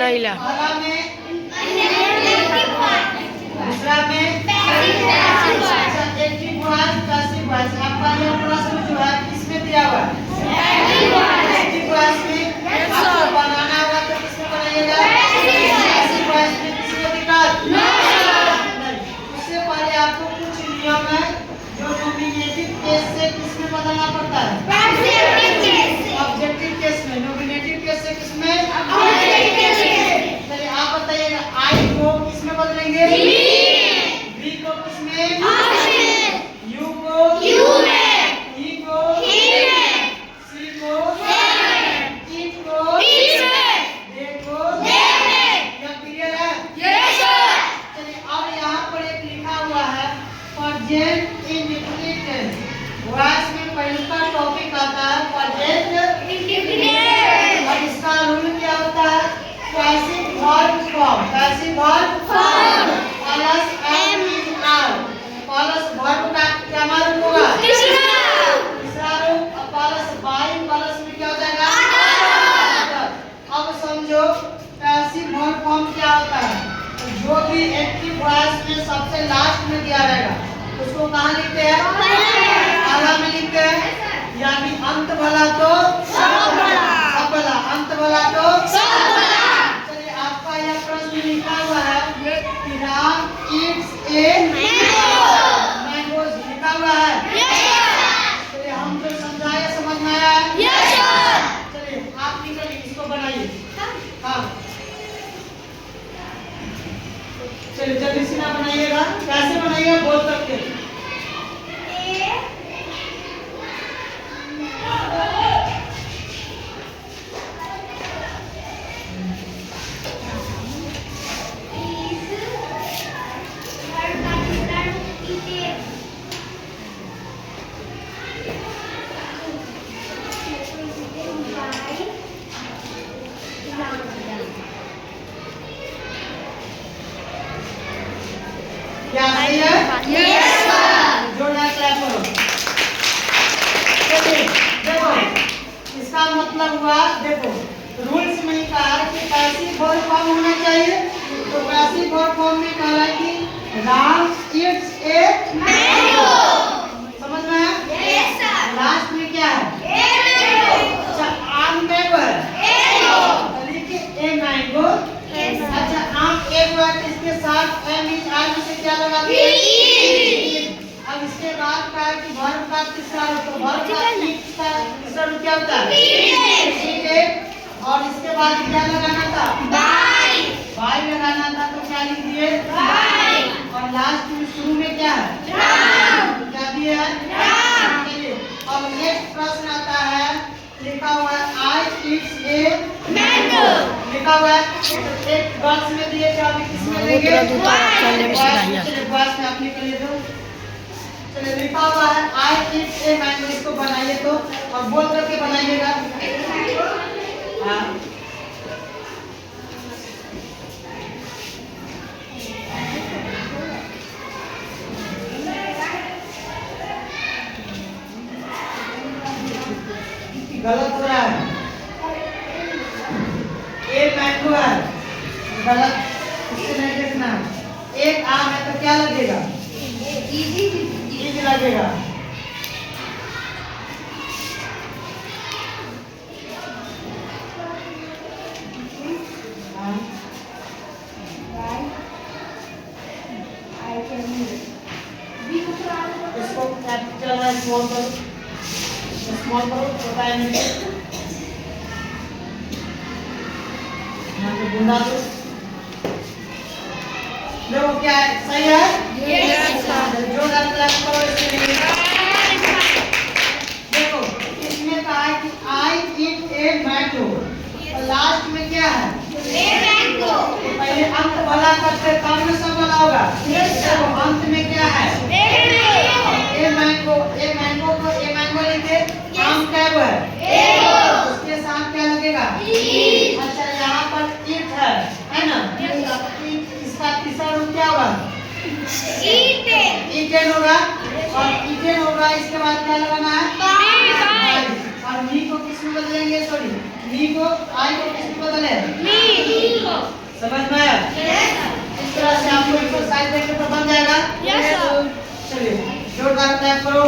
पहिला पहला में, दूसरा में एक्टिव वॉइस, पैसिव वॉइस। आपका यह प्रश्न जो है किसमें दिया हुआ है? एक्टिव वॉइस में आपको बनाना होगा तो किसमें बनाइएगा? पैसिव वॉइस में। किसी को दिक्कत नहीं। उससे पहले आपको कुछ नियम है जो नॉमिनेटिव केस से किसमें बदलना पड़ता है? ऑब्जेक्टिव केस में। नॉमिनेटिव केस से किसमें? चलिए आप बताइएगा, आई को किसमें बदलेंगे? बी को किसमें? यू को ई को सी को इट को दे को। यह क्लियर है? चलिए अब यहाँ पर एक लिखा हुआ है प्रेजेंट इंडेफिनिट टेंस। वॉइस में पहला टॉपिक आता है प्रेजेंट इंडेफिनिट। और इसका रूल क्या होता है? Passive verb form. Passive verb form plus am is are plus verb का क्या रूप होगा? तीसरा रूप प्लस बाई प्लस में क्या हो जाएगा? अब समझो पैसिव वर्ब फॉर्म क्या होता है? जो भी एक्टिव वॉइस में सबसे लास्ट में दिया रहेगा उसको कहाँ लिखते हैं? पहला में लिखते हैं। यानी अंत भला तो सब भला, अंत भला तो सब भला। चलिए आपका यह प्रश्न लिखा हुआ है कि राम ईट्स ए मैंगोज लिखा हुआ है। चलिए हम जो समझाए समझ में आया है? चलिए आप निकलिए, इसको बनाइए। हाँ चलिए जल्दी से ना बनाइएगा। कैसे बनाइएगा बोल सकते हैं? क्या सही है? Yes sir. जोरदार क्लैप करो। चलिए देखो इसका मतलब हुआ, देखो रूल्स में लिखा है कि पैसिव वर्ब फॉर्म होना चाहिए। तो पैसिव वर्ब फॉर्म में कह रहा है कि राम ईट्स ए मैंगो। समझ में आया? Yes sir. लास्ट में क्या है? A mango. अच्छा आम मैंगो है, लिखिए ए मैंगो। अच्छा आम एक बार इसके साथ एम इज आर में से क्या लगा दिए? अब इसके बाद का है कि वर्ब का तीसरा रूप, तो वर्ब का तीसरा रूप क्या होता है? और इसके बाद क्या लगाना था? बाई लगाना था। तो क्या लिख दिए? और लास्ट में शुरू में क्या है? क्या दिए है? चलिए अब नेक्स्ट प्रश्न आता है, लिखा हुआ है आई ईट्स ए मैंगो लिखा हुआ है। एक बॉक्स में दिए थे, अभी किसमें लेंगे? चलिए बॉक्स में आप निकालिए तो। चलिए लिखा हुआ है आई ईट्स ए मैंगो। इसको बनाइए तो और बोल करके बनाइएगा। हाँ गलत हो रहा है। एक मैंगो है, गलत, इससे नहीं देखना। एक आम है तो क्या लगेगा? इजी लगेगा। इसको कैपिटल है स्मॉल करो, स्मॉल करो, छोटा है नीचे। यहाँ पे बुंदा दो। देखो क्या है? सही है? Yes sir. जोरदार क्लैप करो इसके लिए। देखो इसमें कहा है कि आई ईट ए मैंगो। लास्ट में क्या है? A mango. पहले अंत भला करते तब में सब भला होगा। देखो अंत में क्या है? A mango. ए मैंगो को ए मैंगो लिखे। आम क्या है? उसके साथ क्या लगेगा? अच्छा यहाँ पर ईट है ना? इसका तीसरा रूप क्या होगा? ईटेन होगा। और ईटेन होगा, इसके बाद क्या लगाना है? और मी को किस में बदलेंगे? सॉरी नी को आई को किसमें बदले? समझ में आया? इस तरह से आपको एक्सरसाइज देखने को बन जाएगा। चलिए जोरदार क्लैप करो।